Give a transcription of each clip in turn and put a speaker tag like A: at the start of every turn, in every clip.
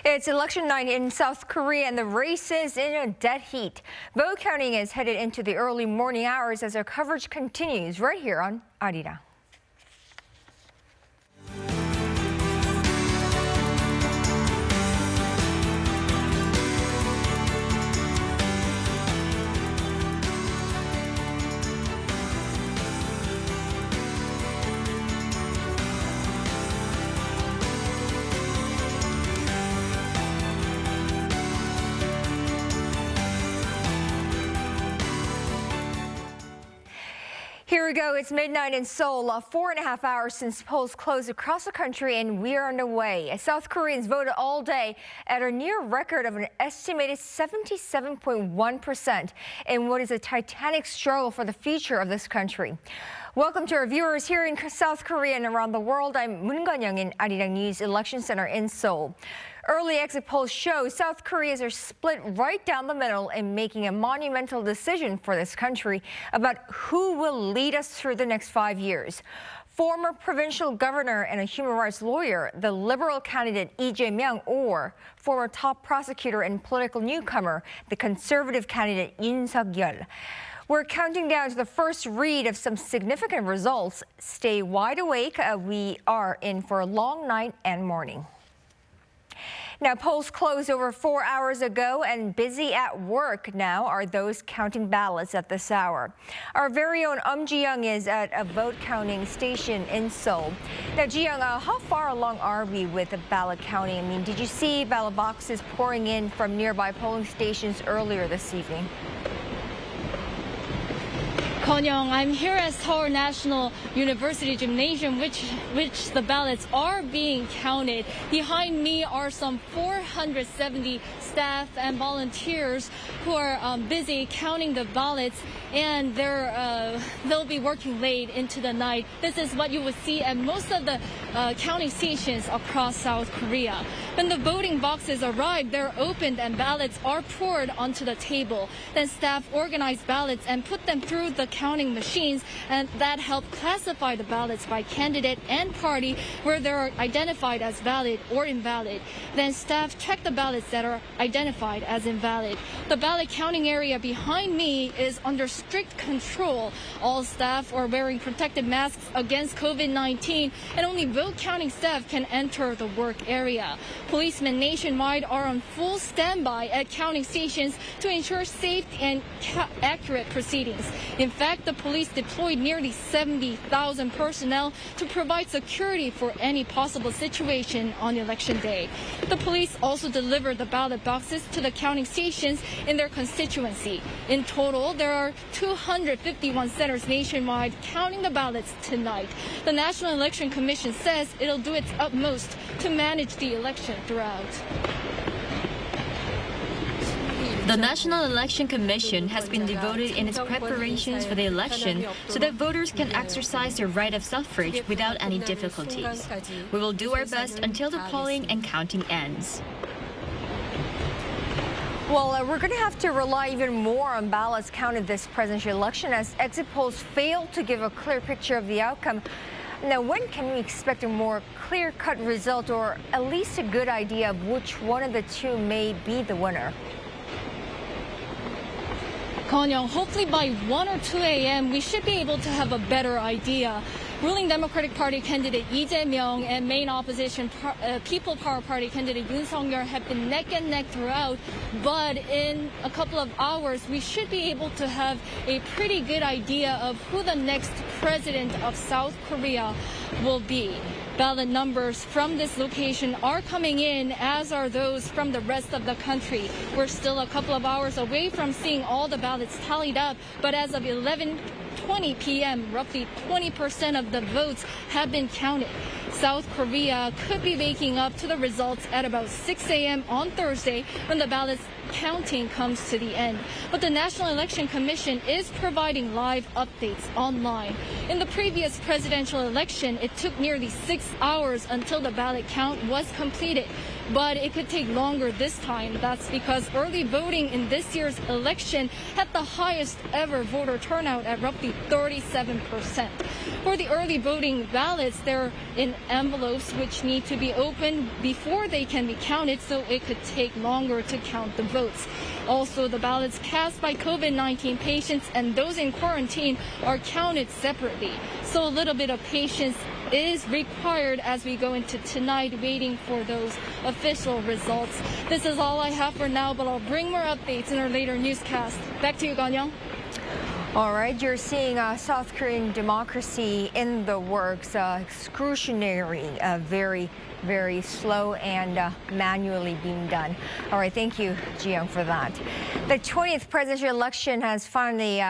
A: It's election night in South Korea and the race is in a dead heat. Vote counting is headed into the early morning hours as our coverage continues right here on Arirang. Here we go. It's midnight in Seoul, 4.5 hours since polls closed across the country, and we are underway. South Koreans voted all day at a near record of an estimated 77.1% in what is a titanic struggle for the future of this country. Welcome to our viewers here in South Korea and around the world. I'm Moon Gun-young in Arirang News Election Center in Seoul. Early exit polls show South Koreans are split right down the middle in making a monumental decision for this country about who will lead us through the next 5 years. Former provincial governor and a human rights lawyer, the liberal candidate Lee Jae-myung, or former top prosecutor and political newcomer, the conservative candidate Yoon. We're counting down to the first read of some significant results. Stay wide awake. We are in for a long night and morning. Now, polls closed over 4 hours ago, and busy at work now are those counting ballots at this hour. Our very own Ji-young is at a vote counting station in Seoul. Now, Ji-young, how far along are we with the ballot counting? I mean, did you see ballot boxes pouring in from nearby polling stations earlier this evening?
B: Kon-young, I'm here at Seoul National University Gymnasium, which the ballots are being counted. Behind me are some 470 staff and volunteers who are busy counting the ballots, and they'll be working late into the night. This is what you would see at most of the counting stations across South Korea. When the voting boxes arrive, they're opened and ballots are poured onto the table. Then staff organize ballots and put them through the counting machines, and that help classify the ballots by candidate and party where they're identified as valid or invalid. Then staff check the ballots that are identified as invalid. The ballot counting area behind me is under strict control. All staff are wearing protective masks against COVID-19, and only vote counting staff can enter the work area. Policemen nationwide are on full standby at counting stations to ensure safe and accurate proceedings. In fact, the police deployed nearly 70,000 personnel to provide security for any possible situation on election day. The police also delivered the ballot boxes to the counting stations in their constituency. In total, there are 251 centers nationwide counting the ballots tonight. The National Election Commission says it'll do its utmost to manage the election throughout.
C: The National Election Commission has been devoted in its preparations for the election so that voters can exercise their right of suffrage without any difficulties. We will do our best until the polling and counting ends.
A: Well, we're going to have to rely even more on ballots counted this presidential election as exit polls fail to give a clear picture of the outcome. Now, when can we expect a more clear-cut result, or at least a good idea of which one of the two may be the winner?
B: Kon-young, hopefully by 1 or 2 a.m. we should be able to have a better idea. Ruling Democratic Party candidate Lee Jae-myung and main opposition People Power Party candidate Yoon have been neck and neck throughout, but in a couple of hours we should be able to have a pretty good idea of who the next president of South Korea will be. Ballot numbers from this location are coming in, as are those from the rest of the country. We're still a couple of hours away from seeing all the ballots tallied up, but as of 11:20 p.m., roughly 20% of the votes have been counted. South Korea could be waking up to the results at about 6 a.m. on Thursday when the ballots counting comes to the end. But the National Election Commission is providing live updates online. In the previous presidential election, it took nearly 6 hours until the ballot count was completed. but it could take longer this time. That's because early voting in this year's election had the highest ever voter turnout at roughly 37%. For the early voting ballots, they're in envelopes which need to be opened before they can be counted, so it could take longer to count the votes. Also, the ballots cast by COVID-19 patients and those in quarantine are counted separately. So a little bit of patience is required as we go into tonight waiting for those official results. This is all I have for now, but I'll bring more updates in our later newscast. Back to you, Ganyang.
A: All right, you're seeing South Korean democracy in the works, excruciating, very slow and manually being done. All right, thank you, Ji-young, for that. The 20th presidential election has finally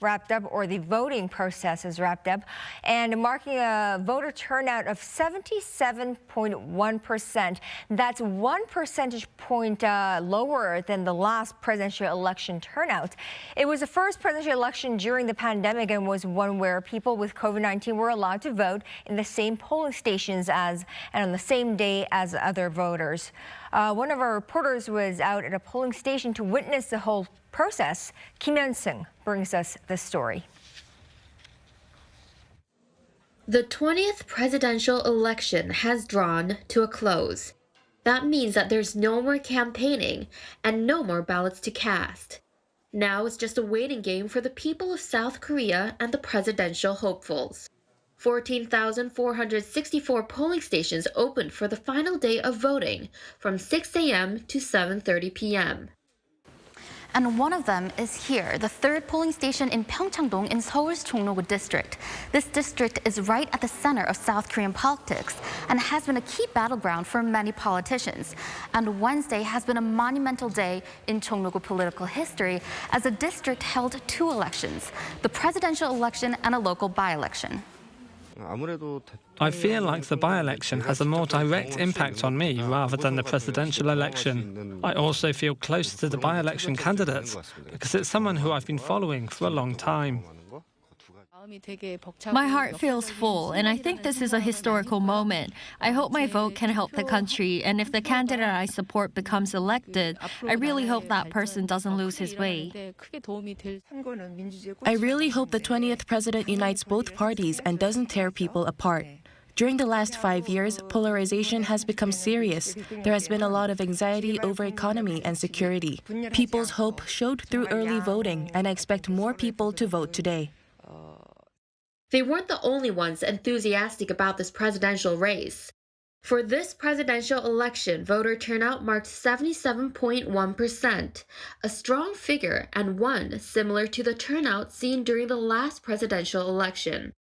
A: wrapped up, or the voting process is wrapped up, and marking a voter turnout of 77.1%. That's 1 percentage point lower than the last presidential election turnout. It was the first presidential election during the pandemic and was one where people with COVID-19 were allowed to vote in the same polling stations and on the same day as other voters. One of our reporters was out at a polling station to witness the whole process. Kim Hyun-sung brings us the story.
D: The 20th presidential election has drawn to a close. That means that there's no more campaigning and no more ballots to cast. Now it's just a waiting game for the people of South Korea and the presidential hopefuls. 14,464 polling stations opened for the final day of voting from 6 a.m. to 7:30 p.m.
E: And one of them is here, the third polling station in Pyeongchang-dong in Seoul's Chongno-gu district. This district is right at the center of South Korean politics and has been a key battleground for many politicians. And Wednesday has been a monumental day in Chongno-gu political history as the district held 2 elections, the presidential election and a local by-election.
F: I feel like the by-election has a more direct impact on me rather than the presidential election. I also feel close to the by-election candidate because it's someone who I've been following for a long time.
C: My heart feels full, and I think this is a historical moment. I hope my vote can help the country, and if the candidate I support becomes elected, I really hope that person doesn't lose his way.
G: I really hope the 20th president unites both parties and doesn't tear people apart. During the last 5 years, polarization has become serious. There has been a lot of anxiety over economy and security. People's hope showed through early voting, and I expect more people to vote today.
D: They weren't the only ones enthusiastic about this presidential race. For this presidential election, voter turnout marked 77.1%, a strong figure and one similar to the turnout seen during the last presidential election.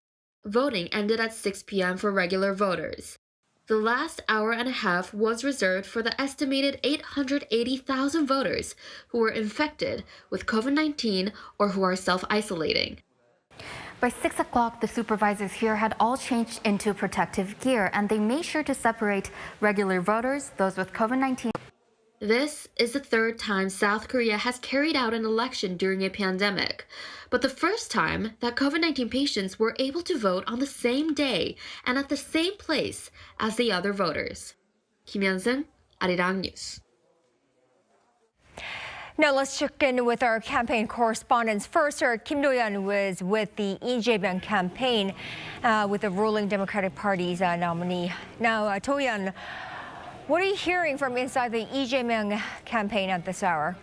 D: Voting ended at 6 p.m. for regular voters. The last hour and a half was reserved for the estimated 880,000 voters who were infected with COVID-19 or who are self-isolating.
E: By 6 o'clock, the supervisors here had all changed into protective gear, and they made sure to separate regular voters, those with COVID-19.
D: This is the third time South Korea has carried out an election during a pandemic, but the first time that COVID-19 patients were able to vote on the same day and at the same place as the other voters. Kim Hyun-sung, Arirang News.
A: Now let's check in with our campaign correspondents. First, our Kim Do-yeon was with the Lee Jae-myung campaign with the ruling Democratic Party's nominee. Now, Do-yeon, what are you hearing from inside the Lee Jae-myung campaign at this hour?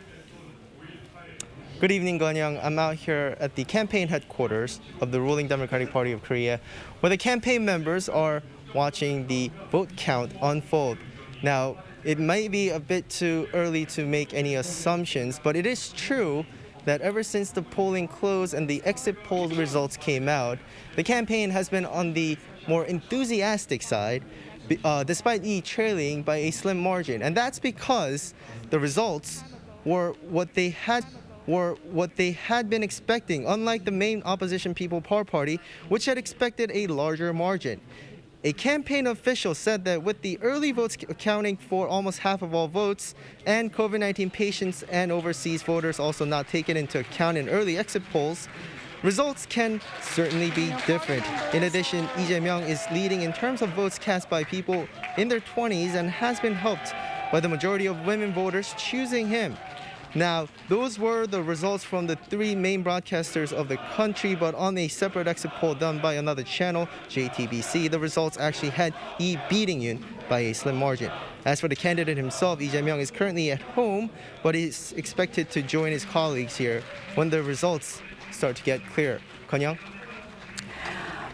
H: Good evening, Ganyang. I'm out here at the campaign headquarters of the ruling Democratic Party of Korea, where the campaign members are watching the vote count unfold. Now, it might be a bit too early to make any assumptions, but it is true that ever since the polling closed and the exit poll results came out, the campaign has been on the more enthusiastic side, despite Lee trailing by a slim margin. And that's because the results were what they had been expecting, unlike the main opposition People Power Party, which had expected a larger margin. A campaign official said that with the early votes accounting for almost half of all votes and COVID-19 patients and overseas voters also not taken into account in early exit polls, results can certainly be different. In addition, Lee Jae-myung is leading in terms of votes cast by people in their 20s and has been helped by the majority of women voters choosing him. Now, those were the results from the three main broadcasters of the country, but on a separate exit poll done by another channel, JTBC, the results actually had Lee beating Yoon by a slim margin. As for the candidate himself, Lee Jae-myung is currently at home, but is expected to join his colleagues here when the results start to get clearer. Kon-young?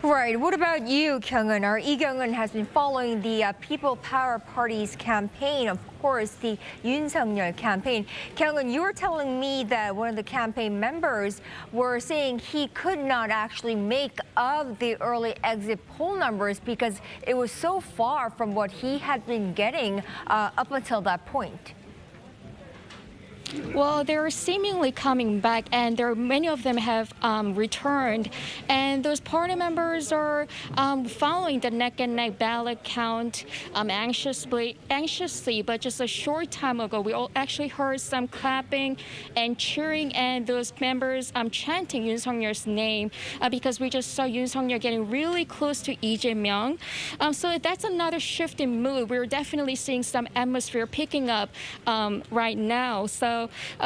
A: Right. What about you, Kyung-eun? Our Lee Kyung-eun has been following the People Power Party's campaign, of course, the Yoon Suk-yeol campaign. Kyung-eun, you were telling me that one of the campaign members were saying he could not actually make up the early exit poll numbers because it was so far from what he had been getting up until that point.
I: Well, they're seemingly coming back, and many of them have returned. And those party members are following the neck-and-neck ballot count anxiously. But just a short time ago, we all actually heard some clapping and cheering, and those members chanting Yoon Suk-yeol's name because we just saw Yoon Suk-yeol getting really close to Lee Jae-myung. So that's another shift in mood. We're definitely seeing some atmosphere picking up right now. So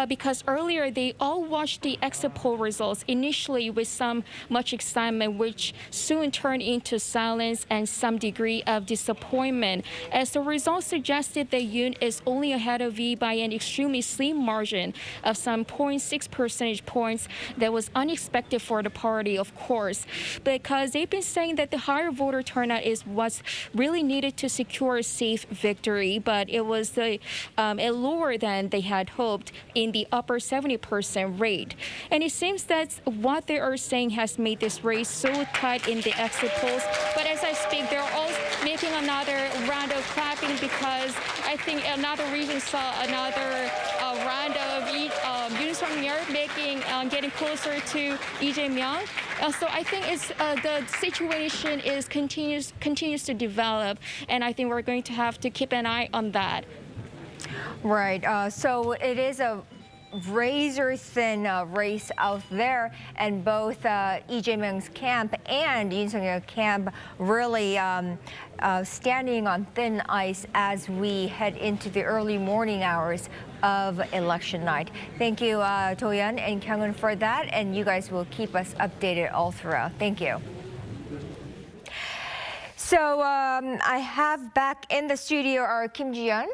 I: because earlier they all watched the exit poll results initially with much excitement, which soon turned into silence and some degree of disappointment, as the results suggested that Yoon is only ahead of Lee by an extremely slim margin of some 0.6 percentage points. That was unexpected for the party, of course, because they've been saying that the higher voter turnout is what's really needed to secure a safe victory, but it was lower than they had hoped in the upper 70% rate. And it seems that what they are saying has made this race so tight in the exit polls. But as I speak, they're all making another round of clapping because I think another region saw another round of Yoon Suk-yeol getting closer to Lee Jae-myung. So I think the situation continues to develop, and I think we're going to have to keep an eye on that.
A: Right. So it is a razor-thin race out there, and both Lee Jae-myung's camp and Yoon Suk-yeol's camp really standing on thin ice as we head into the early morning hours of election night. Thank you, Do-yeon and Kyung-eun, for that, and you guys will keep us updated all throughout. Thank you. So I have back in the studio our Kim Ji-yeon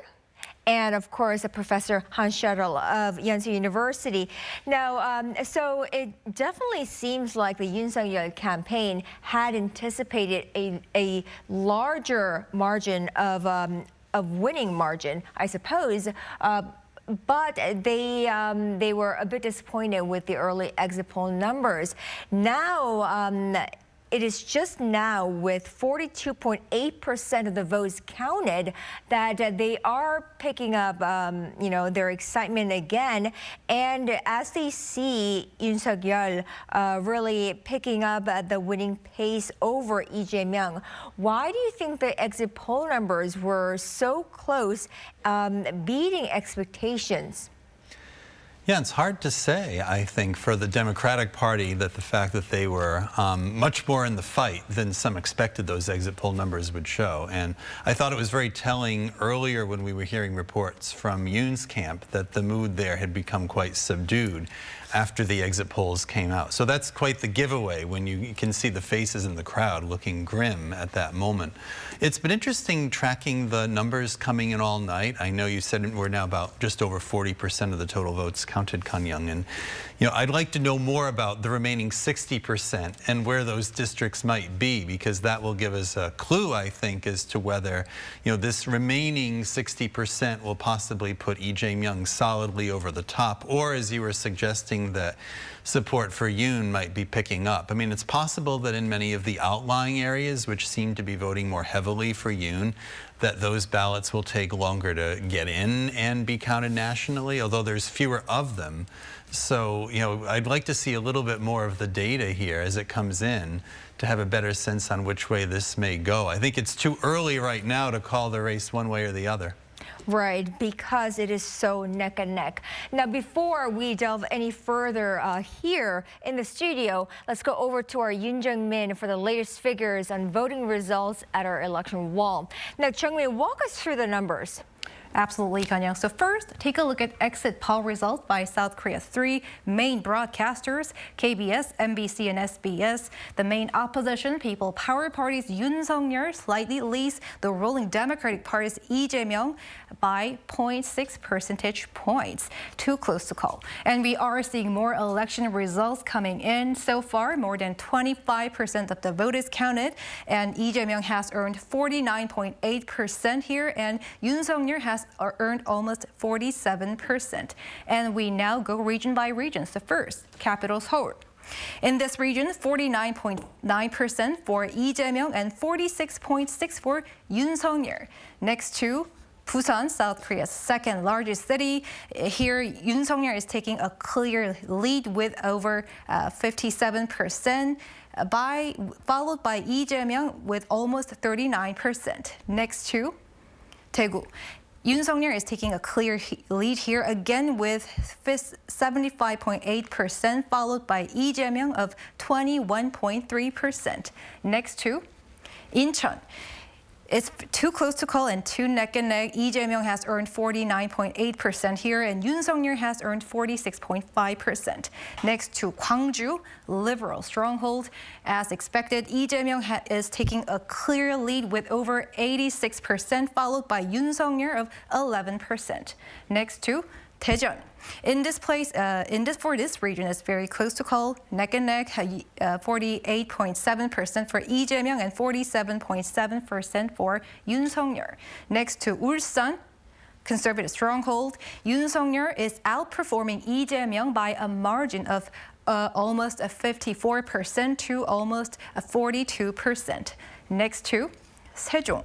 A: and, of course, Professor Schattle of Yonsei University. Now, so it definitely seems like the Yoon Suk-yeol campaign had anticipated a larger margin of winning margin, I suppose. But they were a bit disappointed with the early exit poll numbers. Now, it is just now with 42.8% of the votes counted that they are picking up, their excitement again. And as they see Yoon Suk-yeol really picking up the winning pace over Lee Jae-myung, why do you think the exit poll numbers were so close, beating expectations?
J: Yeah, it's hard to say, I think, for the Democratic Party that the fact that they were much more in the fight than some expected those exit poll numbers would show. And I thought it was very telling earlier when we were hearing reports from Yoon's camp that the mood there had become quite subdued after the exit polls came out. So that's quite the giveaway when you can see the faces in the crowd looking grim at that moment. It's been interesting tracking the numbers coming in all night. I know you said we're now about just over 40% of the total votes counted, Kon-young, and I'd like to know more about the remaining 60% and where those districts might be, because that will give us a clue, I think, as to whether this remaining 60% will possibly put Lee Jae-myung solidly over the top, or, as you were suggesting, that support for Yoon might be picking up. I mean, it's possible that in many of the outlying areas, which seem to be voting more heavily for Yoon, that those ballots will take longer to get in and be counted nationally, although there's fewer of them. So, I'd like to see a little bit more of the data here as it comes in to have a better sense on which way this may go. I think it's too early right now to call the race one way or the other.
A: Right, because it is so neck and neck. Now, before we delve any further here in the studio, let's go over to our Yoon Jung-min for the latest figures on voting results at our election wall. Now, Jung-min, walk us through the numbers.
K: Absolutely, Kanyang. So first, take a look at exit poll results by South Korea's three main broadcasters, KBS, MBC, and SBS. The main opposition, People Power Party's Yoon Sung-yeol slightly leads the ruling Democratic Party's Lee Jae-myung by 0.6 percentage points. Too close to call. And we are seeing more election results coming in. So far, more than 25% of the vote is counted, and Lee Jae-myung has earned 49.8% here, and Yoon Sung-yeol has earned almost 47%. And we now go region by region. So first, capital Seoul. In this region, 49.9% for Lee Jae-myung and 46.6% for Yoon Sung-yeol. Next to Busan, South Korea's second largest city. Here, Yoon Sung-yeol is taking a clear lead with over 57%, followed by Lee Jae-myung with almost 39%. Next to Daegu. Yoon Sung-yeol is taking a clear lead here again with 75.8%, followed by Lee Jae-myung of 21.3%. Next to Incheon. It's too close to call and too neck and neck. Lee Jae-myung has earned 49.8% here, and Yoon Sung-yeol has earned 46.5%. Next to Gwangju, liberal stronghold. As expected, Lee Jae-myung is taking a clear lead with over 86%, followed by Yoon Sung-yeol of 11%. Next to Daejeon. In this place, for this region, it's very close to call, neck and neck, 48.7% for Lee Jae-myung and 47.7% for Yoon Sung-yeol. Next to Ulsan, conservative stronghold, Yoon Sung-yeol is outperforming Lee Jae-myung by a margin of almost 54% to almost 42%. Next to Sejong.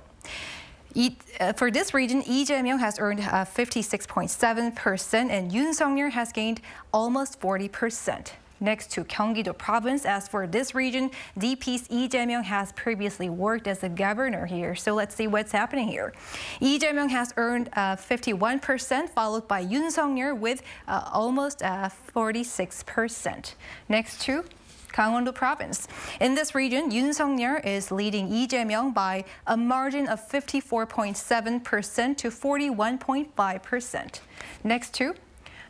K: For this region, Lee Jae-myung has earned 56.7% and Yoon Sung-yeol has gained almost 40%. Next to Gyeonggi-do province, as for this region, DP's Lee Jae-myung has previously worked as a governor here. So let's see what's happening here. Lee Jae-myung has earned 51%, followed by Yoon Sung-yeol with almost 46%. Next to Gangwon-do province. In this region, Yoon Sung-yeol is leading Lee Jae-myung by a margin of 54.7% to 41.5%. Next to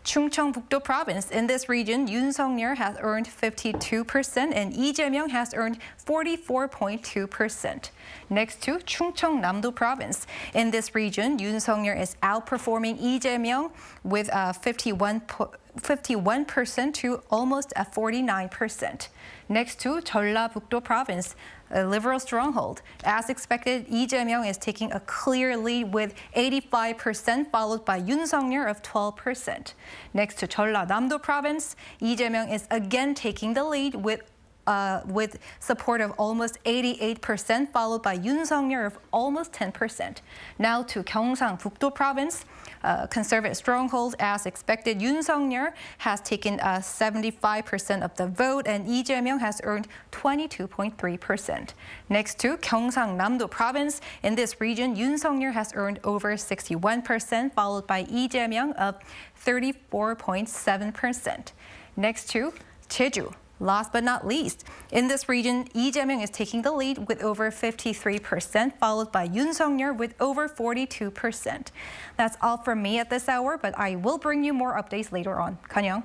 K: Chungcheongbuk-do province. In this region, Yoon Sung-yeol has earned 52% and Lee Jae-myung has earned 44.2%. Next to Chungcheongnam-do province. In this region, Yoon Sung-yeol is outperforming Lee Jae-myung with 51% to almost 49%. Next to Jeollabuk-do province, a liberal stronghold. As expected, Lee Jae-myung is taking a clear lead with 85%, followed by Yoon Sung-yeol of 12%. Next to Jeollanam-do province, Lee Jae-myung is again taking the lead with support of almost 88%, followed by Yoon Sung-yeol of almost 10%. Now to Gyeongsang-Buk-do province, conservative stronghold. As expected, Yoon Sung-yeol has taken 75% of the vote, and Lee Jae-myung has earned 22.3%. Next to Gyeongsang-Namdo province. In this region, Yoon Sung-yeol has earned over 61%, followed by Lee Jae-myung of 34.7%. Next to Jeju. Last but not least, in this region, Lee Jae-myung is taking the lead with over 53%, followed by Yoon Sung-yeol with over 42%. That's all from me at this hour, but I will bring you more updates later on. Kanyang.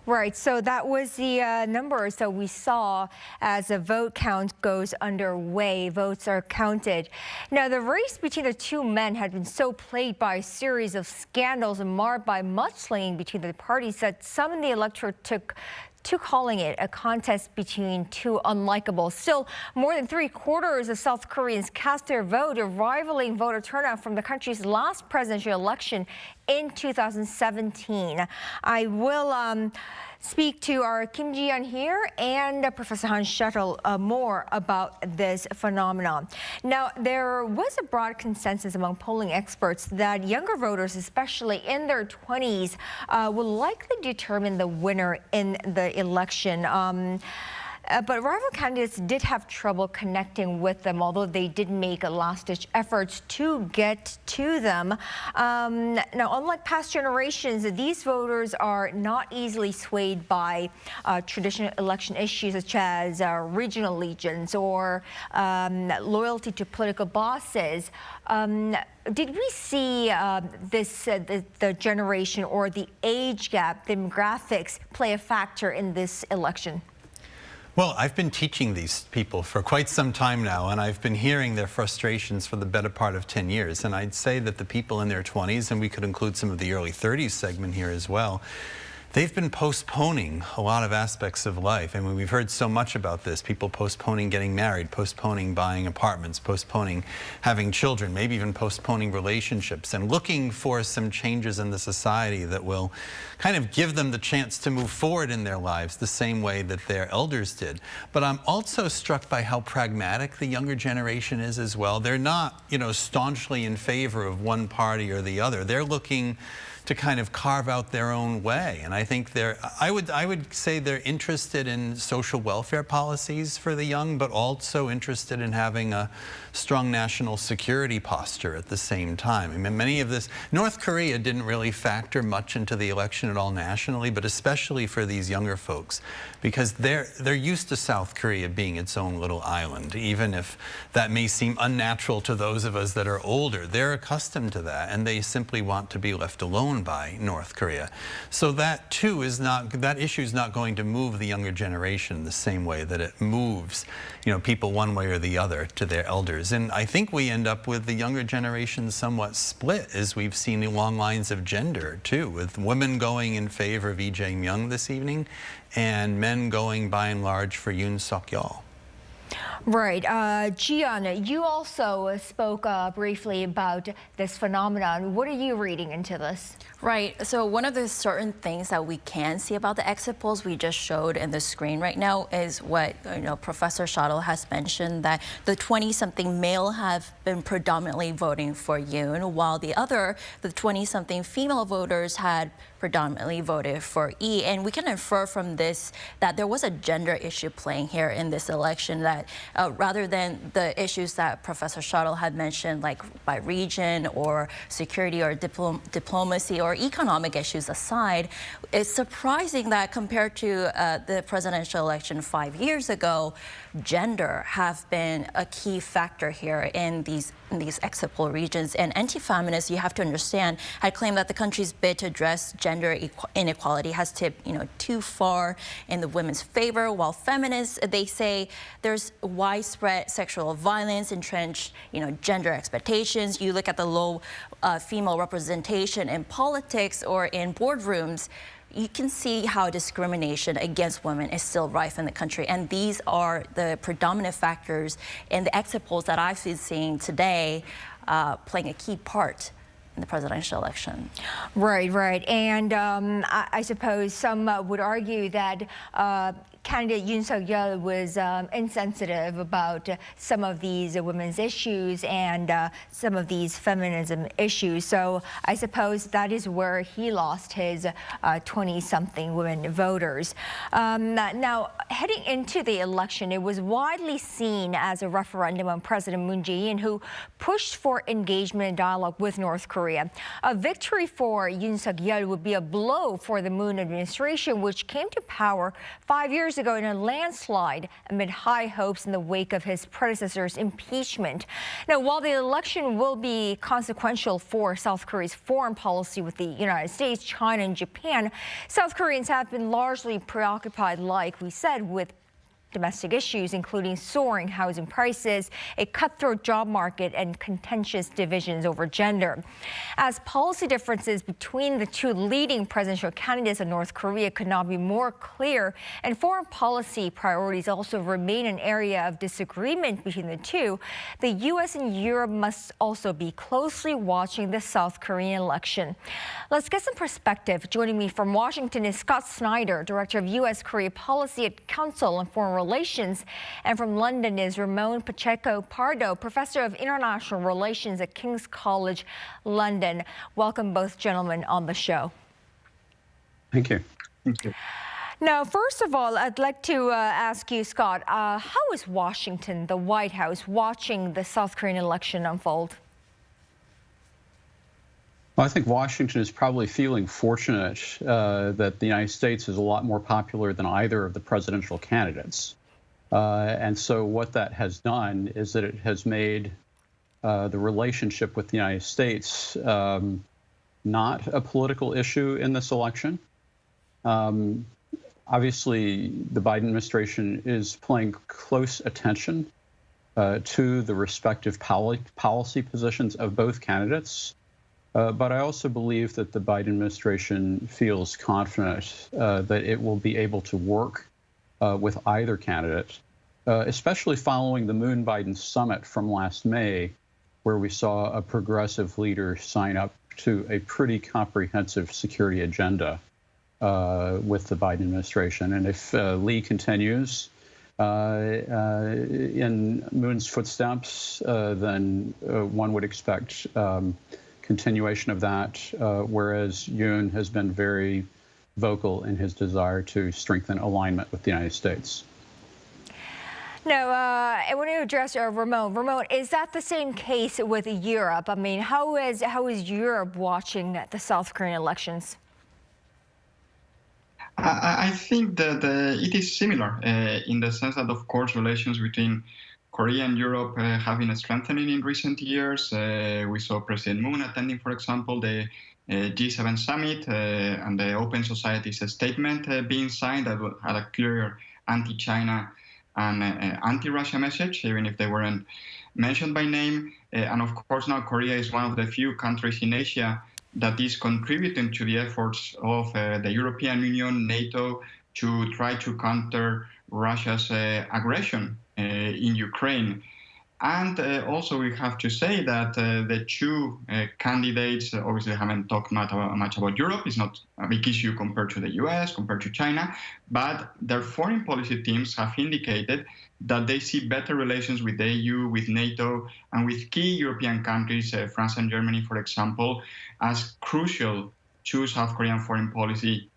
A: Right, so that was the numbers that we saw as the vote count goes underway. Votes are counted. Now, the race between the two men had been so plagued by a series of scandals and marred by mudslinging between the parties that some in the electorate took to calling it a contest between two unlikables. Still, more than 3/4 of South Koreans cast their vote, rivaling voter turnout from the country's last presidential election in 2017. I will speak to our Kim Ji-yeon here and Professor Han Schattle more about this phenomenon. Now, there was a broad consensus among polling experts that younger voters, especially in their 20s, will likely determine the winner in the election. But rival candidates did have trouble connecting with them, although they did make last-ditch efforts to get to them. Now, unlike past generations, these voters are not easily swayed by traditional election issues such as regional allegiance or loyalty to political bosses. Did we see the generation or the age gap, demographics, play a factor in this election?
J: Well, I've been teaching these people for quite some time now, and I've been hearing their frustrations for the better part of 10 years. And I'd say that the people in their 20s, and we could include some of the early 30s segment here as well, they've been postponing a lot of aspects of life. I mean, we've heard so much about this. People postponing getting married, postponing buying apartments, postponing having children, maybe even postponing relationships, and looking for some changes in the society that will kind of give them the chance to move forward in their lives the same way that their elders did. But I'm also struck by how pragmatic the younger generation is as well. They're not, staunchly in favor of one party or the other. They're looking to kind of carve out their own way. And I think I would say they're interested in social welfare policies for the young, but also interested in having a strong national security posture at the same time. I mean, many of this, North Korea didn't really factor much into the election at all nationally, but especially for these younger folks, because they're used to South Korea being its own little island, even if that may seem unnatural to those of us that are older. They're accustomed to that, and they simply want to be left alone by North Korea. So that too that issue is not going to move the younger generation the same way that it moves, people one way or the other to their elders. And I think we end up with the younger generation somewhat split, as we've seen along lines of gender too, with women going in favor of Lee Jae-myung this evening and men going by and large for Yoon Suk-yeol.
A: Right. Jian, you also spoke briefly about this phenomenon. What are you reading into this?
L: Right. So one of the certain things that we can see about the exit polls we just showed in the screen right now is what Professor Schattle has mentioned, that the 20-something male have been predominantly voting for Yoon, while the 20-something female voters had predominantly voted for Lee. And we can infer from this that there was a gender issue playing here in this election, that rather than the issues that Professor Schattle had mentioned, like by region or security or diplomacy or economic issues aside, it's surprising that compared to the presidential election 5 years ago, gender have been a key factor here in these exit poll regions. And anti-feminists, you have to understand, had claimed that the country's bid to address gender inequality has tipped too far in the women's favor, while feminists, they say there's widespread sexual violence, entrenched gender expectations. You look at the low female representation in politics or in boardrooms, you can see how discrimination against women is still rife in the country. And these are the predominant factors in the exit polls that I've been seeing today playing a key part in the presidential election.
A: Right, right. And I suppose some would argue that candidate Yoon Suk-yeol was insensitive about some of these women's issues and some of these feminism issues. So I suppose that is where he lost his 20-something women voters. Now, heading into the election, it was widely seen as a referendum on President Moon Jae-in, who pushed for engagement and dialogue with North Korea. A victory for Yoon Suk-yeol would be a blow for the Moon administration, which came to power 5 years ago in a landslide amid high hopes in the wake of his predecessor's impeachment. Now, while the election will be consequential for South Korea's foreign policy with the United States, China, and Japan, South Koreans have been largely preoccupied, like we said, with domestic issues, including soaring housing prices, a cutthroat job market, and contentious divisions over gender. As policy differences between the two leading presidential candidates in North Korea could not be more clear, and foreign policy priorities also remain an area of disagreement between the two, the U.S. and Europe must also be closely watching the South Korean election. Let's get some perspective. Joining me from Washington is Scott Snyder, Director of U.S.-Korea Policy at Council on Foreign Relations. And from London is Ramon Pacheco Pardo, Professor of International Relations at King's College, London. Welcome both gentlemen on the show.
M: Thank you. Thank you.
A: Now, first of all, I'd like to ask you, Scott, how is Washington, the White House, watching the South Korean election unfold?
M: Well, I think Washington is probably feeling fortunate that the United States is a lot more popular than either of the presidential candidates. And so what that has done is that it has made the relationship with the United States not a political issue in this election. Obviously, the Biden administration is paying close attention to the respective policy positions of both candidates. But I also believe that the Biden administration feels confident that it will be able to work with either candidate, especially following the Moon-Biden summit from last May, where we saw a progressive leader sign up to a pretty comprehensive security agenda with the Biden administration. And if Lee continues in Moon's footsteps, then one would expect continuation of that, whereas Yoon has been very vocal in his desire to strengthen alignment with the United States.
A: Now, I want to address Ramon. Ramon, is that the same case with Europe? I mean, how is Europe watching the South Korean elections?
N: I think that it is similar in the sense that, of course, relations between Korea and Europe have been strengthening in recent years. We saw President Moon attending, for example, the G7 summit and the Open Society's statement being signed that had a clear anti-China and anti-Russia message, even if they weren't mentioned by name. And of course, now Korea is one of the few countries in Asia that is contributing to the efforts of the European Union, NATO, to try to counter Russia's aggression in Ukraine. And also we have to say that the two candidates obviously haven't talked much about Europe. It's not a big issue compared to the US, compared to China, but their foreign policy teams have indicated that they see better relations with the EU, with NATO, and with key European countries, France and Germany, for example, as crucial to South Korean foreign policy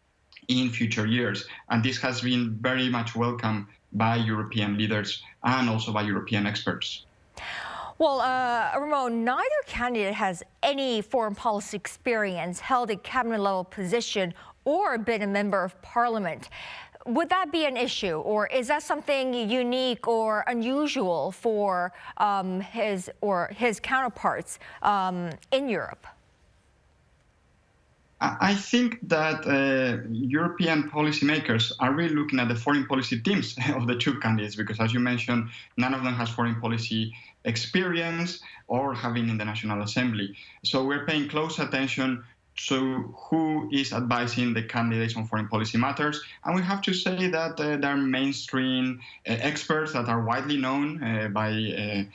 N: in future years. And this has been very much welcomed by European leaders and also by European experts.
A: Well, Ramon, neither candidate has any foreign policy experience, held a cabinet-level position, or been a member of parliament. Would that be an issue, or is that something unique or unusual for his counterparts in Europe?
N: I think that European policymakers are really looking at the foreign policy teams of the two candidates, because as you mentioned, none of them has foreign policy experience or have been in the National Assembly. So we're paying close attention to who is advising the candidates on foreign policy matters. And we have to say that there are mainstream experts that are widely known by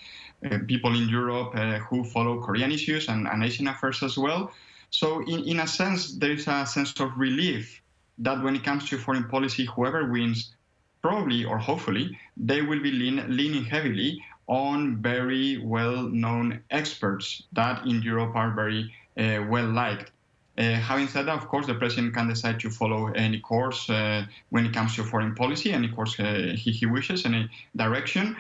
N: people in Europe who follow Korean issues and Asian affairs as well. So in a sense, there is a sense of relief that when it comes to foreign policy, whoever wins, probably or hopefully, they will be leaning heavily on very well-known experts that in Europe are very well-liked. Having said that, of course, the president can decide to follow any course when it comes to foreign policy, any course he wishes, any direction.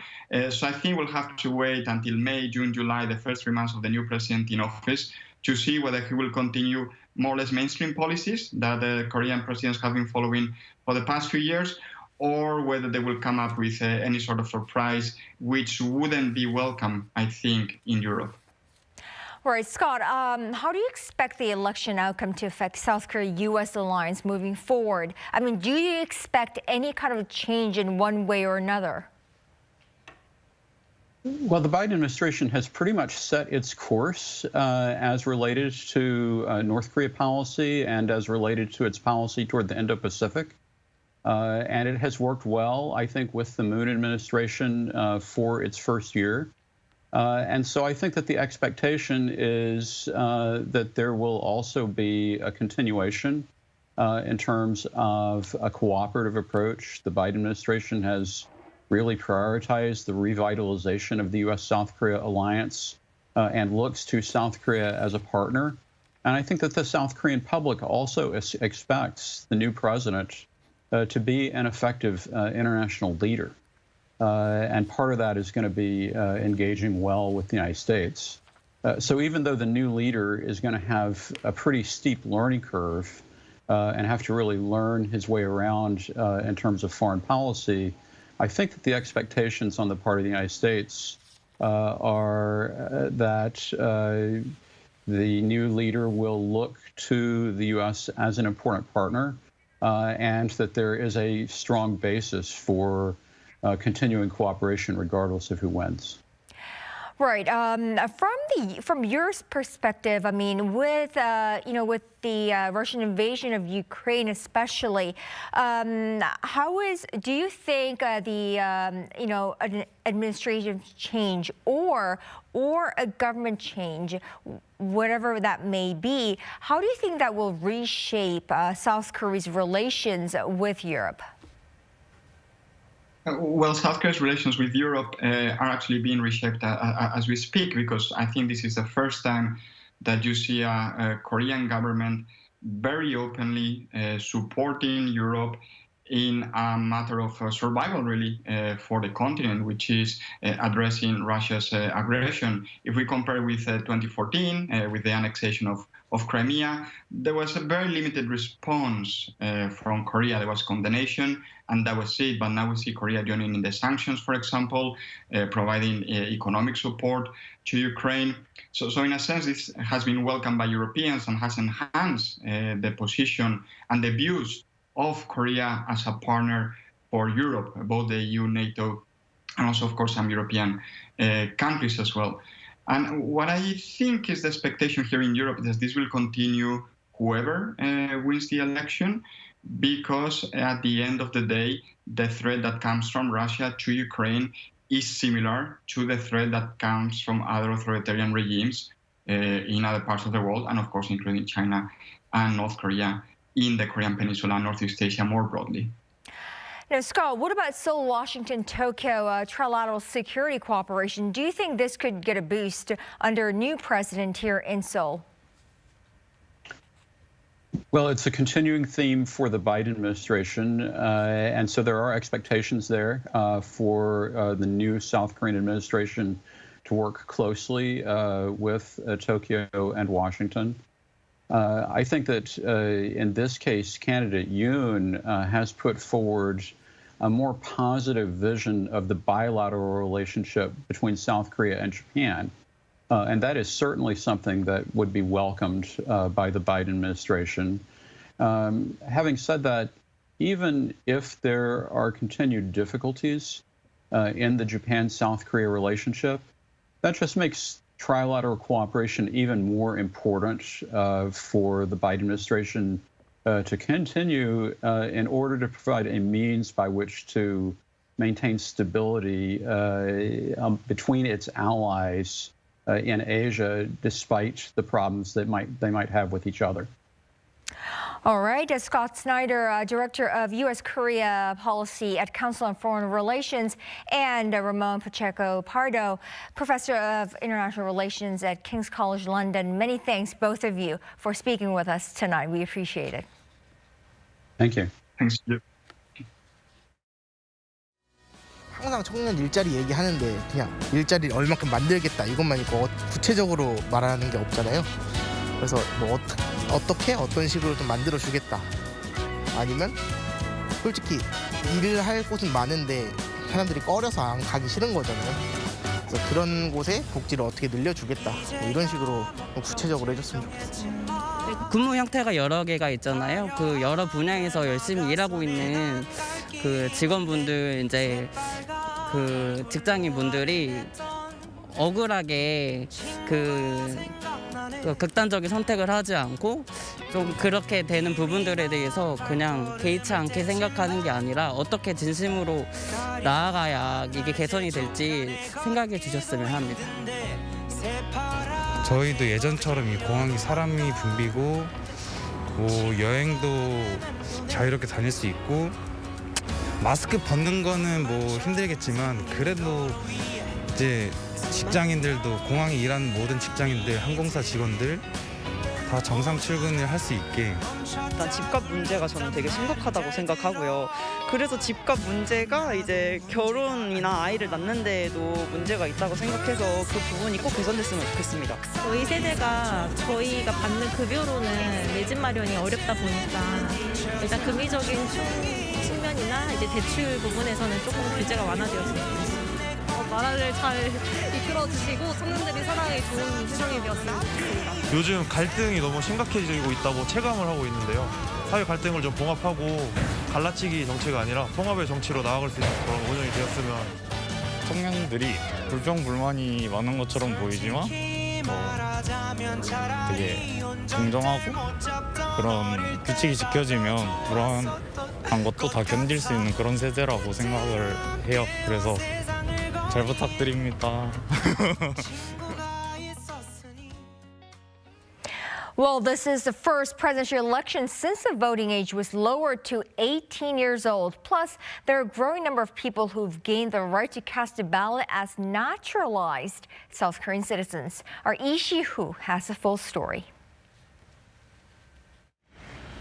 N: So I think we'll have to wait until May, June, July, the first 3 months of the new president in office, to see whether he will continue more or less mainstream policies that the Korean presidents have been following for the past few years, or whether they will come up with any sort of surprise, which wouldn't be welcome, I think, in Europe.
A: All right, Scott, how do you expect the election outcome to affect South Korea-U.S. alliance moving forward? I mean, do you expect any kind of change in one way or another?
M: Well, the Biden administration has pretty much set its course as related to North Korea policy and as related to its policy toward the Indo-Pacific. And it has worked well, I think, with the Moon administration for its first year. And so I think that the expectation is that there will also be a continuation in terms of a cooperative approach. The Biden administration has really prioritized the revitalization of the U.S.-South Korea alliance and looks to South Korea as a partner. And I think that the South Korean public also expects the new president to be an effective international leader. And part of that is going to be engaging well with the United States. So even though the new leader is going to have a pretty steep learning curve and have to really learn his way around in terms of foreign policy, I think that the expectations on the part of the United States are that the new leader will look to the U.S. as an important partner and that there is a strong basis for continuing cooperation regardless of who wins.
A: Right. From your perspective, I mean, with with the Russian invasion of Ukraine, especially, do you think an administrative change or a government change, whatever that may be, how do you think that will reshape South Korea's relations with Europe?
N: Well, South Korea's relations with Europe are actually being reshaped as we speak, because I think this is the first time that you see a Korean government very openly supporting Europe in a matter of survival, really, for the continent, which is addressing Russia's aggression. If we compare with 2014, with the annexation of Crimea, there was a very limited response from Korea. There was condemnation, and that was it. But now we see Korea joining in the sanctions, for example, providing economic support to Ukraine. So in a sense, this has been welcomed by Europeans and has enhanced the position and the views of Korea as a partner for Europe, both the EU, NATO, and also, of course, some European countries as well. And what I think is the expectation here in Europe is that this will continue whoever wins the election, because at the end of the day, the threat that comes from Russia to Ukraine is similar to the threat that comes from other authoritarian regimes in other parts of the world, and of course, including China and North Korea in the Korean Peninsula and Northeast Asia more broadly.
A: Now, Scott, what about Seoul, Washington, Tokyo trilateral security cooperation? Do you think this could get a boost under a new president here in Seoul?
M: Well, it's a continuing theme for the Biden administration, and so there are expectations there for the new South Korean administration to work closely with Tokyo and Washington. I think that in this case, candidate Yoon has put forward a more positive vision of the bilateral relationship between South Korea and Japan. And that is certainly something that would be welcomed by the Biden administration. Having said that, even if there are continued difficulties in the Japan-South Korea relationship, that just makes trilateral cooperation even more important for the Biden administration to continue in order to provide a means by which to maintain stability between its allies in Asia, despite the problems that they might have with each other.
A: All right, Scott Snyder, Director of U.S.-Korea Policy at Council on Foreign Relations, and Ramon Pacheco Pardo, Professor of International Relations at King's College London. Many thanks, both of you, for speaking with us tonight. We appreciate it.
M: Thank you.
N: Thanks.
O: 항상 청년 일자리 얘기하는데 그냥 일자리를 얼마큼 만들겠다 이것만 있고 구체적으로 말하는 게 없잖아요. 그래서 뭐 어떻게 어떤 식으로 좀 만들어 주겠다. 아니면 솔직히 일을 할 곳은 많은데 사람들이 꺼려서 안 가기 싫은 거잖아요. 그래서 그런 곳에 복지를 어떻게 늘려주겠다. 뭐 이런 식으로 구체적으로 해줬으면 좋겠어요.
P: 근무 형태가 여러 개가 있잖아요. 그 여러 분야에서 열심히 일하고 있는 그 직원분들, 이제 그 직장인 분들이 억울하게 그 극단적인 선택을 하지 않고 좀 그렇게 되는 부분들에 대해서 그냥 개의치 않게 생각하는 게 아니라 어떻게 진심으로 나아가야 이게 개선이 될지 생각해 주셨으면 합니다.
Q: 저희도 예전처럼 이 공항이 사람이 붐비고 뭐 여행도 자유롭게 다닐 수 있고 마스크 벗는 거는 뭐 힘들겠지만 그래도 이제 직장인들도 공항에 일하는 모든 직장인들, 항공사 직원들 다 정상 출근을 할 수 있게.
R: 일단 집값 문제가 저는 되게 심각하다고 생각하고요. 그래서 집값 문제가 이제 결혼이나 아이를 낳는 데에도 문제가 있다고 생각해서 그 부분이 꼭 개선됐으면 좋겠습니다.
S: 저희 세대가 저희가 받는 급여로는 내 집 마련이 어렵다 보니까 일단 금리적인 측면이나 이제 대출 부분에서는 조금 규제가 완화되었으면 좋겠습니다. 나라를 잘 이끌어주시고 청년들이 살아가기 좋은 세상이 되었으면 좋겠습니다.
T: 요즘 갈등이 너무 심각해지고 있다고 체감을 하고 있는데요. 사회 갈등을 좀 봉합하고 갈라치기 정치가 아니라 통합의 정치로 나아갈 수 있는 그런 운영이 되었으면.
U: 청년들이 불평불만이 많은 것처럼 보이지만 되게 공정하고 그런 규칙이 지켜지면 불안한 것도 다 견딜 수 있는 그런 세대라고 생각을 해요. 그래서 잘 부탁드립니다.
A: Well, this is the first presidential election since the voting age was lowered to 18 years old. Plus, there are a growing number of people who've gained the right to cast a ballot as naturalized South Korean citizens. Our Lee Jae-myung has a full story.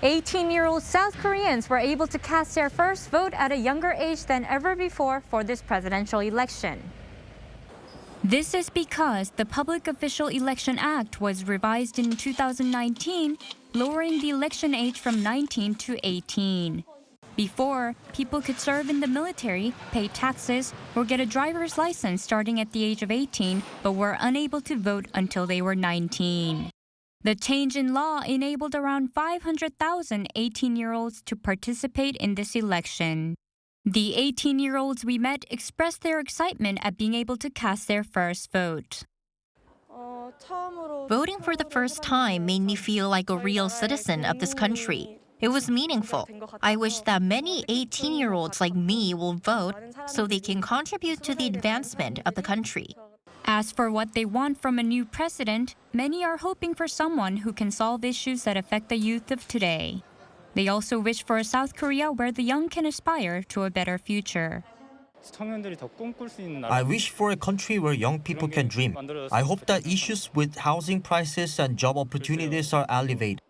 V: 18-year-old South Koreans were able to cast their first vote at a younger age than ever before for this presidential election. This is because the Public Official Election Act was revised in 2019, lowering the election age from 19 to 18. Before, people could serve in the military, pay taxes, or get a driver's license starting at the age of 18, but were unable to vote until they were 19. The change in law enabled around 500,000 18-year-olds to participate in this election. The 18-year-olds we met expressed their excitement at being able to cast their first vote.
W: Voting for the first time made me feel like a real citizen of this country. It was meaningful. I wish that many 18-year-olds like me will vote so they can contribute to the advancement of the country.
V: As for what they want from a new president, many are hoping for someone who can solve issues that affect the youth of today. They also wish for a South Korea where the young can aspire to a better future.
X: I wish for a country where young people can dream. I hope that issues with housing prices and job opportunities are alleviated.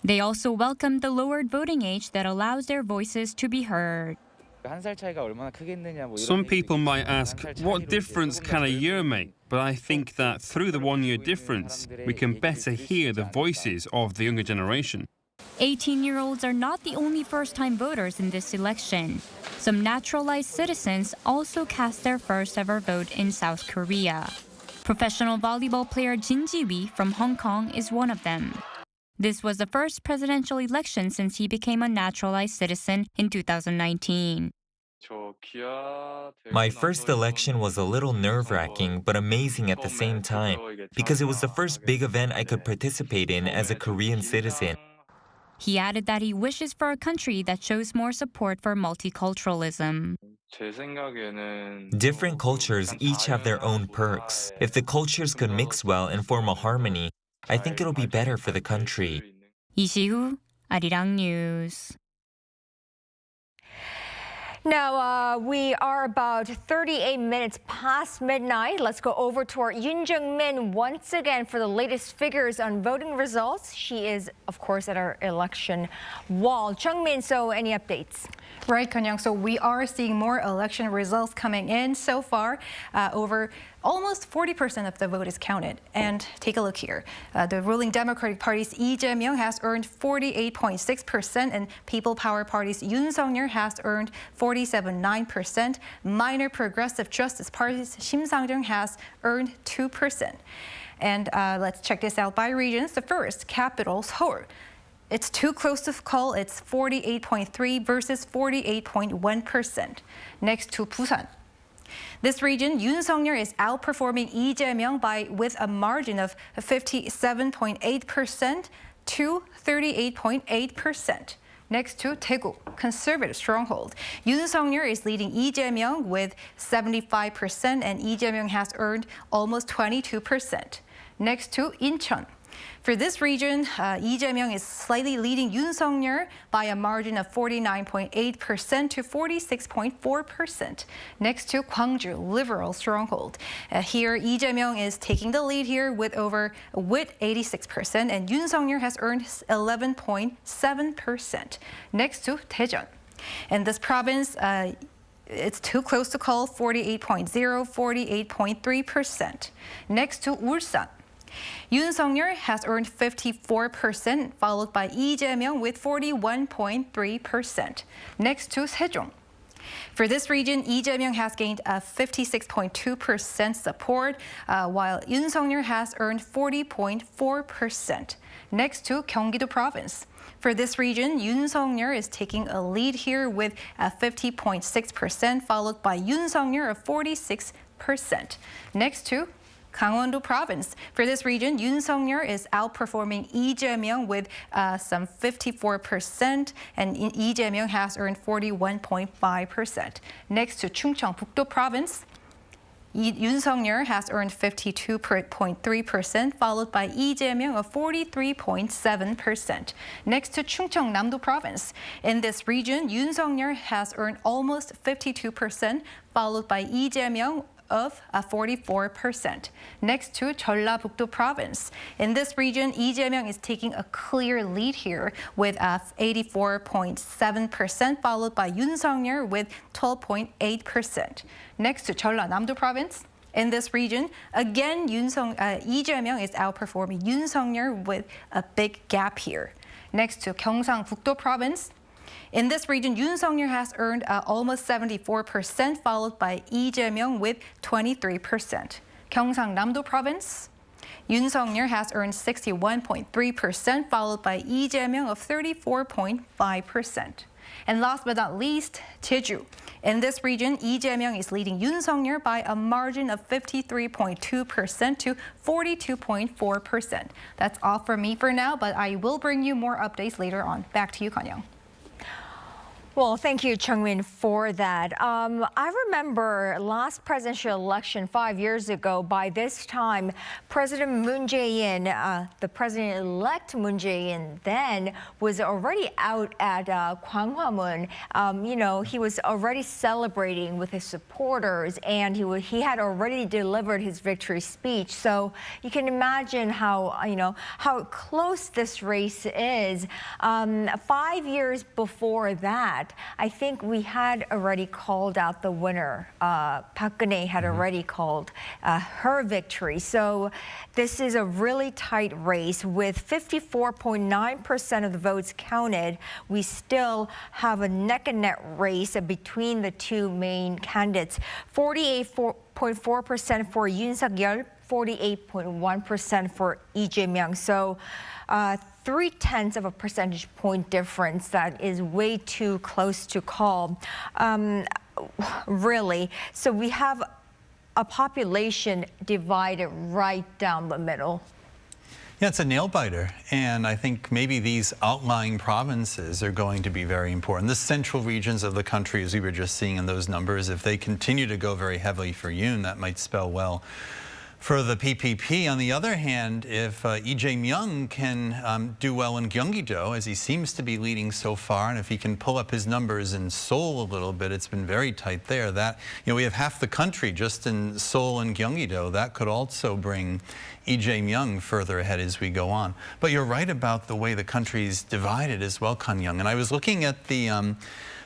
V: They also welcome the lowered voting age that allows their voices to be heard.
Y: Some people might ask, what difference can a year make? But I think that through the 1 year difference, we can better hear the voices of the younger generation.
V: 18-year-olds are not the only first-time voters in this election. Some naturalized citizens also cast their first ever vote in South Korea. Professional volleyball player Jin Ji-wi from Hong Kong is one of them. This was the first presidential election since he became a naturalized citizen in 2019.
Z: My first election was a little nerve-wracking but amazing at the same time because it was the first big event I could participate in as a Korean citizen.
V: He added that he wishes for a country that shows more support for multiculturalism.
Z: Different cultures each have their own perks. If the cultures could mix well and form a harmony, I think it'll be better for the country.
V: 이시우, Arirang News.
A: Now, we are about 38 minutes past midnight. Let's go over to our Yoon Jung-min once again for the latest figures on voting results. She is, of course, at our election wall. Jung-min, so any updates?
K: Right, Kanyang. So we are seeing more election results coming in so far. Over almost 40% of the vote is counted. And take a look here. The ruling Democratic Party's Lee Jae-myung has earned 48.6%, and People Power Party's Yoon has earned 47.9%. Minor Progressive Justice Party's Shim Sang-jung has earned 2%. And let's check this out by regions. The first, capital Seoul. It's too close to call. It's 48.3 versus 48.1%. Next to Busan. This region, Yoon is outperforming Lee Jae-myung with a margin of 57.8% to 38.8%. Next to Daegu, conservative stronghold. Yoon is leading Lee Jae-myung with 75%, and Lee Jae-myung has earned almost 22%. Next to Incheon. For this region, Lee Jae-myung is slightly leading Yoon Suk-yeol by a margin of 49.8% to 46.4%. Next to Gwangju, liberal stronghold. Here, Lee Jae-myung is taking the lead here with 86%, and Yoon Suk-yeol has earned 11.7%. Next to Daejeon. In this province, it's too close to call, 48.0, 48.3%. Next to Ulsan. Yoon Suk-yeol has earned 54%, followed by Lee Jae-myung with 41.3%. Next to Sejong. For this region, Lee Jae-myung has gained a 56.2% support, while Yoon Suk-yeol has earned 40.4%. Next to Gyeonggi-do Province. For this region, Yoon Suk-yeol is taking a lead here with a 50.6%, followed by Yoon Suk-yeol of 46%. Next to Gangwon-do Province. For this region, Yoon Suk-yeol is outperforming Lee Jae-myung with some 54%, and Lee Jae-myung has earned 41.5%. Next to Chungcheong-buk-do Province. Yoon Suk-yeol has earned 52.3%, followed by Lee Jae-myung of 43.7%. Next to Chungcheong-namdo Province. In this region, Yoon Suk-yeol has earned almost 52%, followed by Lee Jae-myung of 44%. Next to Jeollabuk-do Province. In this region, Lee Jae-myung is taking a clear lead here with 84.7%, followed by Yoon Suk-yeol with 12.8%. Next to Jeollanam-do Province. In this region, again, Lee Jae-myung is outperforming Yoon Suk-yeol with a big gap here. Next to Gyeongsang-buk-do Province. In this region, Yoon Suk-yeol has earned almost 74%, followed by Lee Jae-myung with 23%. Gyeongsang-namdo Province. Yoon Suk-yeol has earned 61.3%, followed by Lee Jae-myung of 34.5%. And last but not least, Jeju. In this region, Lee Jae-myung is leading Yoon Suk-yeol by a margin of 53.2% to 42.4%. That's all from me for now, but I will bring you more updates later on. Back to you, Kwon-young.
A: Well, thank you, Chung-min, for that. I remember last presidential election 5 years ago. By this time, President Moon Jae-in, the president-elect Moon Jae-in then, was already out at Gwanghwamun. You know, he was already celebrating with his supporters, and he had already delivered his victory speech. So you can imagine how close this race is. 5 years before that, I think we had already called out the winner. Park Geun-hye had already called her victory. So this is a really tight race. With 54.9% of the votes counted, we still have a neck-and-neck race between the two main candidates. 48.4% for Yoon Suk-yeol, 48.1% for Lee Jae-myung. So 0.3 of a percentage point difference that is way too close to call, really. So we have a population divided right down the middle.
J: Yeah, it's a nail-biter, and I think maybe these outlying provinces are going to be very important. The central regions of the country, as we were just seeing in those numbers, if they continue to go very heavily for Yoon, that might spell well for the PPP. On the other hand, if Lee Jae-myung can do well in Gyeonggi-do, as he seems to be leading so far, and if he can pull up his numbers in Seoul a little bit, it's been very tight there. That, you know, we have half the country just in Seoul and Gyeonggi-do. That could also bring Lee Jae-myung further ahead as we go on. But you're right about the way the country's divided as well, Kwon-young. And I was looking at the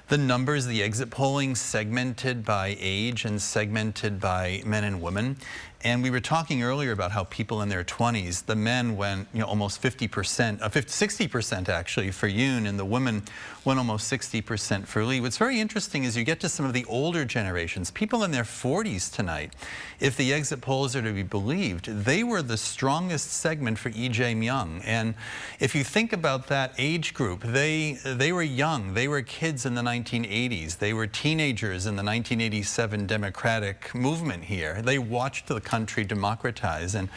J: numbers, the exit polling segmented by age and segmented by men and women. And we were talking earlier about how people in their 20s, the men went, almost 60% actually for Yoon, and the women went almost 60% for Lee. What's very interesting is you get to some of the older generations, people in their 40s tonight. If the exit polls are to be believed, they were the strongest segment for Lee Jae-myung. And if you think about that age group, they were young, they were kids in the 1980s. They were teenagers in the 1987 Democratic movement here. They watched the country democratize, and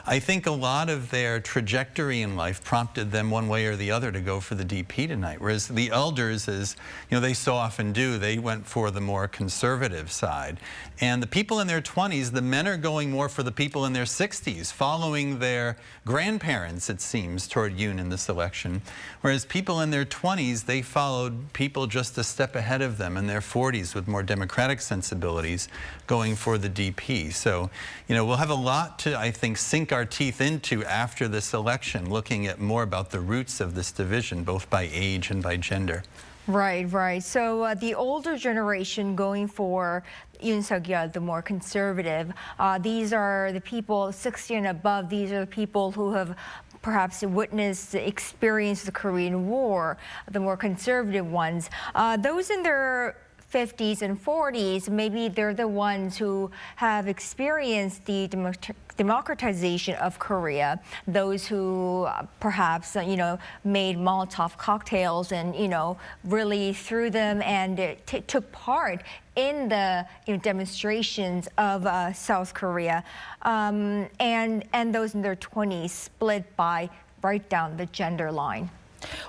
J: I think a lot of their trajectory in life prompted them one way or the other to go for the DP tonight, whereas the elders, as they so often do, they went for the more conservative side. And the people in their 20s, the men are going more for the people in their 60s, following their grandparents, it seems, toward Yoon in this election. Whereas people in their 20s, they followed people just a step ahead of them in their 40s with more democratic sensibilities going for the DP. So, we'll have a lot to, I think, sink our teeth into after this election, looking at more about the roots of this division, both by age and by gender.
A: Right. So the older generation going for Yoon Suk-yeol, the more conservative. These are the people 60 and above. These are the people who have perhaps witnessed, experienced the Korean War, the more conservative ones. Those in their 50s and 40s, maybe they're the ones who have experienced the democratization of Korea. Those who perhaps, made Molotov cocktails and, really threw them and took part in the demonstrations of South Korea. And those in their 20s split by right down the gender line.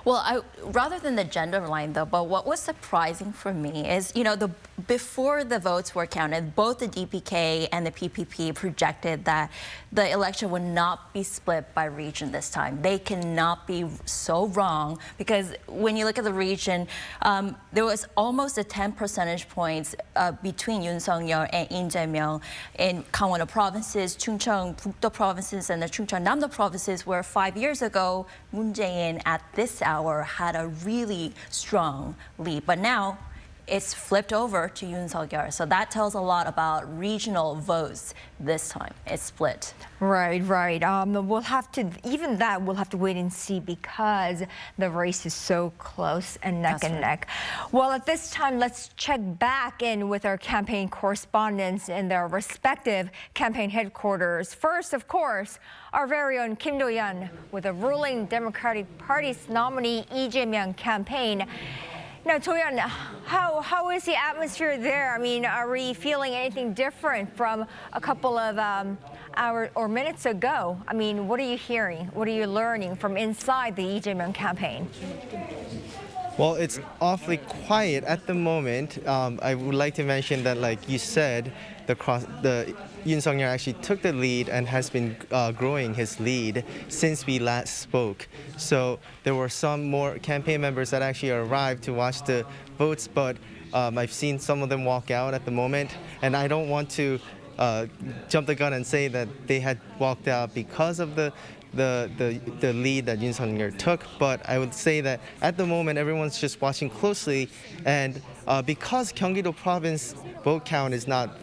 L: Well, rather than the gender line, though, but what was surprising for me is, before the votes were counted, both the DPK and the PPP projected that the election would not be split by region this time. They cannot be so wrong, because when you look at the region, there was almost a 10 percentage points between Yoon Suk-yeol and Lee Jae-myung in Gangwon provinces, Chungcheong, Bukdo provinces, and the Chungcheong Namdo provinces, where 5 years ago, Moon Jae-in at this hour had a really strong lead. But now it's flipped over to Yoon Suk-yeol. So that tells a lot about regional votes this time. It's split.
A: Right. We'll have to wait and see, because the race is so close and neck and neck. Well, at this time, let's check back in with our campaign correspondents in their respective campaign headquarters. First, of course, our very own Kim Do-yeon with the ruling Democratic Party's nominee Lee Jae-myung campaign. Now, Do-yeon, how is the atmosphere there? I mean, are we feeling anything different from a couple of hours or minutes ago? I mean, what are you hearing? What are you learning from inside the Lee Jae-myung campaign?
H: Well, it's awfully quiet at the moment. I would like to mention that, like you said, Yoon Suk-yeol actually took the lead and has been growing his lead since we last spoke. So there were some more campaign members that actually arrived to watch the votes, but I've seen some of them walk out at the moment, and I don't want to jump the gun and say that they had walked out because of the lead that Yoon Suk-yeol took, but I would say that at the moment everyone's just watching closely, and because Gyeonggi-do province vote count is not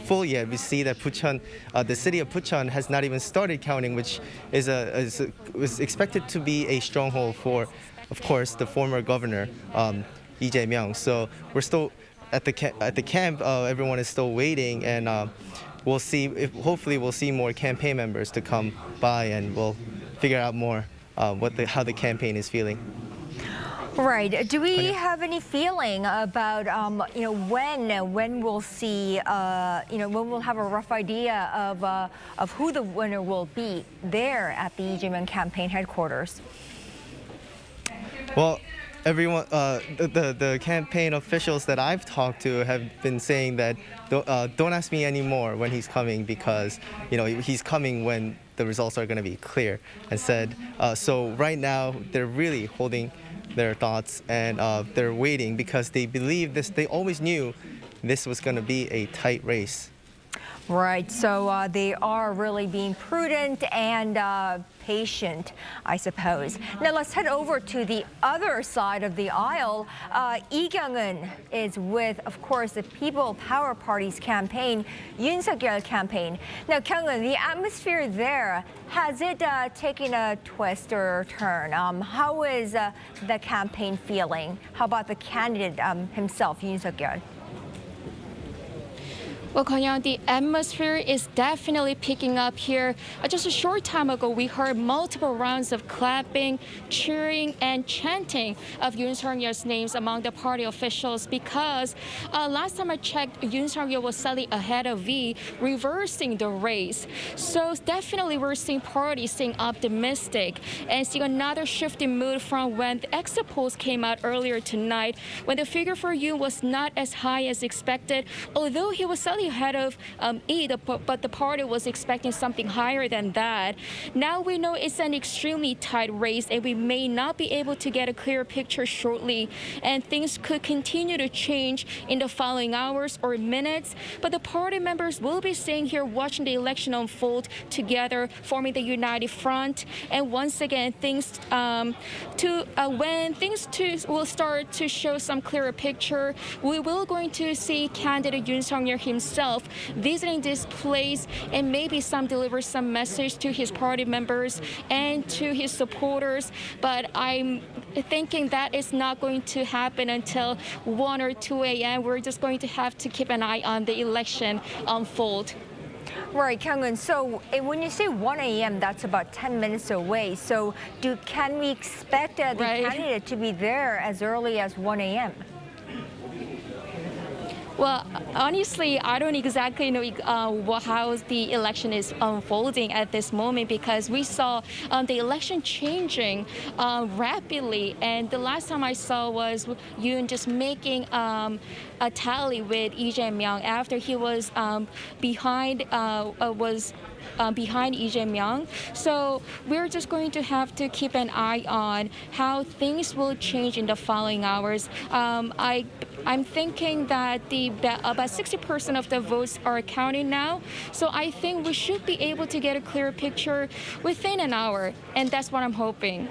H: full yet, we see that Bucheon, the city of Bucheon, has not even started counting, which was expected to be a stronghold for, of course, the former governor Lee Jae-myung. So we're still at the camp. Everyone is still waiting, and we'll see. Hopefully, we'll see more campaign members to come by, and we'll figure out more how the campaign is feeling.
A: Right. Do we have any feeling about when we'll see when we'll have a rough idea of who the winner will be there at the Lee Jae-myung campaign headquarters?
H: Well, everyone, the campaign officials that I've talked to have been saying that don't ask me anymore when he's coming, because he's coming when the results are going to be clear, and said so right now they're really holding their thoughts, and they're waiting because they believe this. They always knew this was going to be a tight race.
A: Right. So they are really being prudent and patient, I suppose. Now let's head over to the other side of the aisle. Lee Kyung-eun is with, of course, the People Power Party's campaign, Yoon Suk-yeol campaign. Now, Kyung-eun, the atmosphere there, has it taken a twist or turn? How is the campaign feeling? How about the candidate himself, Yoon Suk-yeol?
I: Well, Kanyang, the atmosphere is definitely picking up here. Just a short time ago, we heard multiple rounds of clapping, cheering, and chanting of Yoon Suk-yeol's names among the party officials because last time I checked, Yoon Suk-yeol was slightly ahead of V, reversing the race. So definitely we're seeing parties staying optimistic and seeing another shift in mood from when the exit polls came out earlier tonight, when the figure for Yoon was not as high as expected, although he was slightly ahead of E, but the party was expecting something higher than that. Now we know it's an extremely tight race and we may not be able to get a clear picture shortly, and things could continue to change in the following hours or minutes, but the party members will be staying here watching the election unfold together, forming the united front. And once again, when things will start to show some clearer picture, we will going to see candidate Yoon Suk-yeol himself visiting this place and maybe deliver some message to his party members and to his supporters. But I'm thinking that is not going to happen until 1 or 2 a.m. We're just going to have to keep an eye on the election unfold.
A: Right, Kyung-eun. So when you say 1 a.m., that's about 10 minutes away. So can we expect the candidate to be there as early as 1 a.m.?
I: Well, honestly, I don't exactly know how the election is unfolding at this moment because we saw the election changing rapidly. And the last time I saw was Yoon just making a tally with Lee Jae-myung after he was behind Lee Jae-myung. So we're just going to have to keep an eye on how things will change in the following hours. I'm thinking that about 60% of the votes are counted now. So I think we should be able to get a clear picture within an hour. And that's what I'm hoping.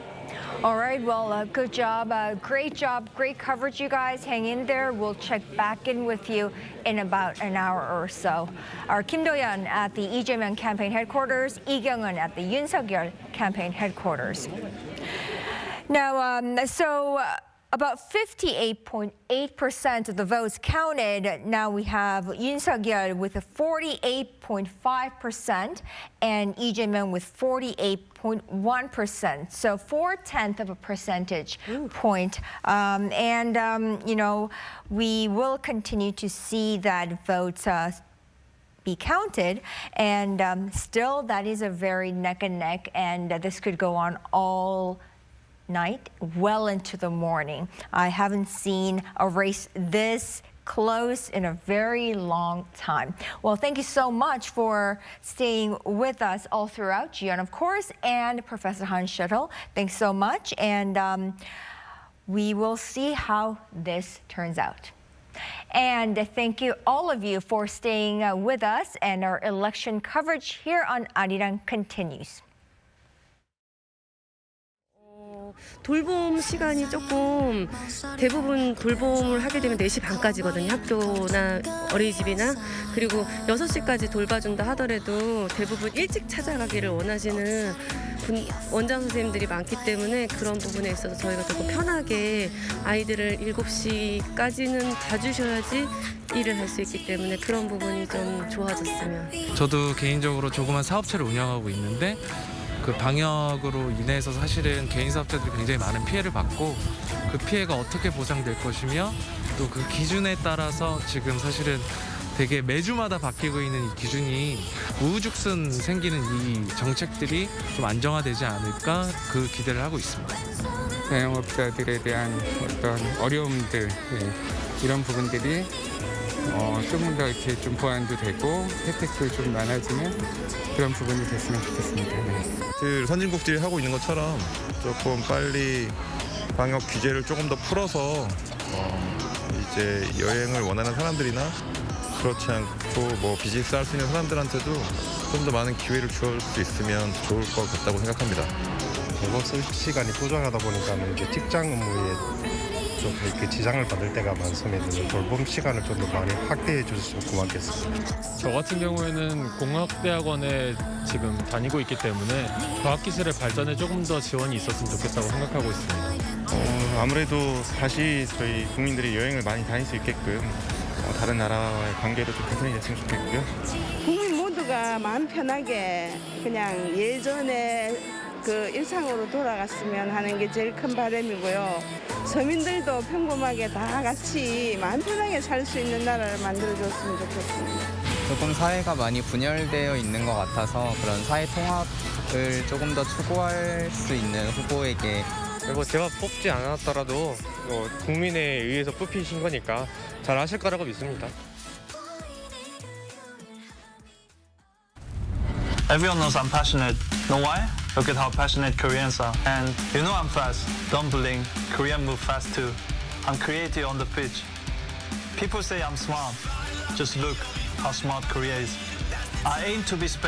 A: All right, well, good job. Great job. Great coverage, you guys. Hang in there. We'll check back in with you in about an hour or so. Our Kim Do-yeon at the Lee Jae-myung campaign headquarters, Lee Kyung-eun at the Yoon Suk-yeol campaign headquarters. Now, about 58.8% of the votes counted. Now we have Yoon Suk-yeol with a 48.5% and Lee Jae-myung with 48.1%. So 0.4 of a percentage point. We will continue to see that vote be counted, and still that is a very neck and neck, and this could go on all night, well into the morning. I haven't seen a race this close in a very long time. Well, thank you so much for staying with us all throughout, Jiyeon, of course, and Professor Schattle. Thanks so much, and we will see how this turns out. And thank you, all of you, for staying with us, and our election coverage here on Arirang continues.
B: 돌봄 시간이 조금 대부분 돌봄을 하게 되면 4시 반까지거든요. 학교나 어린이집이나. 그리고 6시까지 돌봐준다 하더라도 대부분 일찍 찾아가기를 원하시는 원장 선생님들이 많기 때문에 그런 부분에 있어서 저희가 조금 편하게 아이들을 7시까지는 가주셔야지 일을 할 수 있기 때문에 그런 부분이 좀 좋아졌으면.
C: 저도 개인적으로 조그만 사업체를 운영하고 있는데 그 방역으로 인해서 사실은 개인 사업자들이 굉장히 많은 피해를 받고 그 피해가 어떻게 보상될 것이며 또 그 기준에 따라서 지금 사실은 되게 매주마다 바뀌고 있는 이 기준이 우후죽순 생기는 이 정책들이 좀 안정화되지 않을까 그 기대를 하고 있습니다.
D: 자영업자들에 대한 어떤 어려움들 이런 부분들이 조금 더 이렇게 좀 보완도 되고 혜택도 좀 많아지는 그런 부분이 됐으면 좋겠습니다.
E: 그 선진국들이 하고 있는 것처럼 조금 빨리 방역 규제를 조금 더 풀어서 이제 여행을 원하는 사람들이나 그렇지 않고 뭐 비즈니스 할 수 있는 사람들한테도 좀 더 많은 기회를 줄 수 있으면 좋을 것 같다고 생각합니다.
F: 돌봄 시간이 부족하다 보니까는 이제 직장 업무에 좀 이렇게 지장을 받을 때가 많습니다. 돌봄 시간을 좀 더 많이 확대해 주셨으면 고맙겠습니다.
G: 저 같은 경우에는 공학대학원에 지금 다니고 있기 때문에 과학기술의 발전에 조금 더 지원이 있었으면 좋겠다고 생각하고 있습니다.
F: 아무래도 다시 저희 국민들이 여행을 많이 다닐 수 있게끔
M: 다른 나라와의 관계도 좀 개선이 됐으면 좋겠고요.
N: 국민 모두가 마음 편하게 그냥 예전에 그 일상으로 돌아갔으면 하는 게 제일 큰 바람이고요. 서민들도 평범하게 다 같이 마음 편하게 살 수 있는 나라를 만들어줬으면 좋겠습니다.
O: 조금 사회가 많이 분열되어 있는 것 같아서 그런 사회 통합을 조금 더 추구할 수 있는 후보에게
P: 뭐 제가 뽑지 않았더라도 국민에 의해서 뽑히신 거니까 잘 하실 거라고 믿습니다.
Q: Everyone knows I'm passionate. Know why? Look at how passionate Koreans are. And you know I'm fast. Don't blink. Koreans move fast too. I'm creative on the pitch. People say I'm smart. Just look how smart Korea is. I aim to be spectacular.